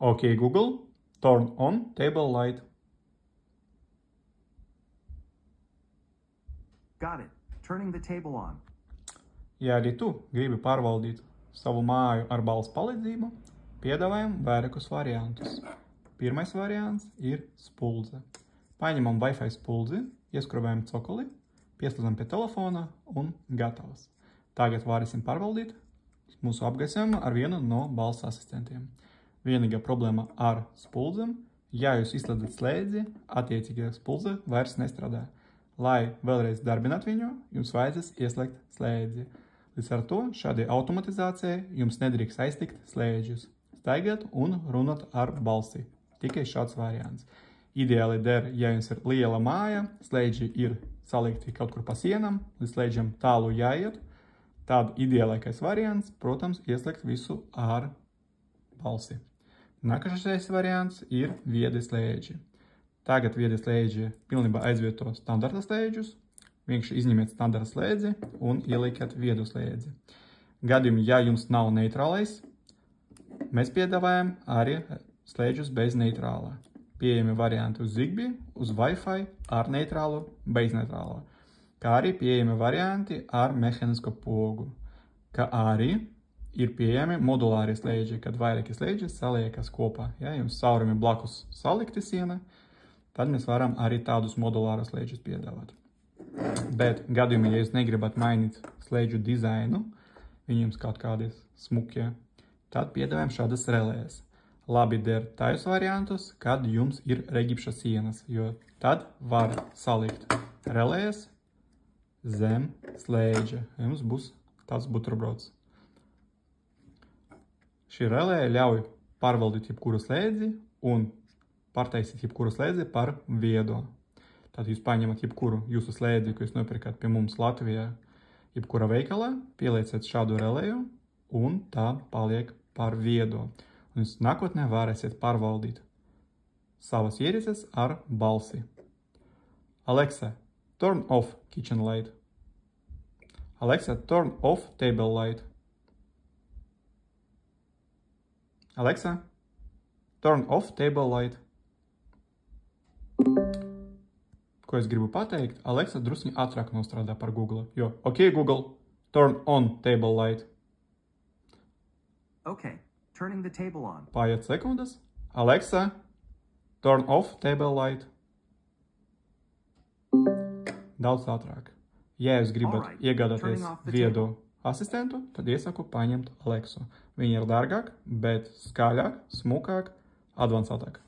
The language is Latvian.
OK Google, turn on table light. Got it. Turning the table on. Ja arī tu gribi pārvaldīt savu māju ar balss palīdzību, piedāvājam vairākus variantus. Pirmais variants ir spuldze. Paņemam Wi-Fi spuldzi, ieskrūvējam cokoli, pieslēdzam pie telefona un gatavs. Tagad varēsim pārvaldīt mūsu apgaismojumu ar vienu no balss asistentiem. Vienīgā problēma ar spuldzem, ja jūs izslēdzat slēdzi, attiecīgā spuldze vairs nestrādā. Lai vēlreiz darbināt viņu, jums vajadzēs ieslēgt slēdzi. Līdz ar to šādai automatizācijai jums nedrīkst aiztikt slēdžus, staigāt un runāt ar balsi. Tikai šāds variants. Ideāli der, ja jums ir liela māja, slēdži ir salikti kaut kur pa sienam, līdz slēdžam tālu jāiet, tad ideālākais variants, protams, ieslēgt visu ar balsi. Nākamais variants ir viedi slēdži. Tagad viedi slēdži pilnībā aizvieto standarta slēdžus. Vienkārši izņemiet standarta slēdzi un ielieciet viedu slēdzi. Gadījumā, ja jums nav neitrālais, mēs piedāvājam arī slēdžus bez neitrālā. Pieejami varianti uz Zigbee, uz Wi-Fi ar neitrālu, bez neitrālā. Kā arī pieejami varianti ar mehānisko pogu. Kā arī ir pieejami modulāri slēdži, kad vairāki slēdži saliekas kopā. Ja jums caurumi blakus salikti siena, tad mēs varam arī tādus modulārus slēdžus piedāvāt. Bet gadījumā, ja jūs negribat mainīt slēdžu dizainu, viņiem kaut kādi smukie, tad piedāvājam šādas relēs. Labi der tajos variantus, kad jums ir regipša sienas, jo tad var salikt relēs zem slēdža. Jums būs tāds buterbrods. Šī relē ļauj pārvaldīt jebkuru slēdzi un pārtaisīt jebkuru slēdzi par viedo. Tad jūs paņemat jebkuru jūsu slēdzi, ko jūs nopirkat pie mums Latvijā, jebkura veikalā, pielieciet šādu relēju un tā paliek par viedo. Un jūs nākotnē varēsiet pārvaldīt savas ierīces ar balsi. Alexa, turn off kitchen light. Alexa, turn off table light. Alexa, turn off table light. Ko es gribu pateikt, Alexa drusni ātrāk nostrādā par Google, jo OK Google, turn on table light. Okay, turning the table on. Paiet sekundes. Alexa, turn off table light. Daudz ātrāk. Ja jūs gribat iegādāties viedu asistentu, tad iesaku paņemt Alexu. Viņa ir dārgāk, bet skaļāk, smukāk, advancētāk.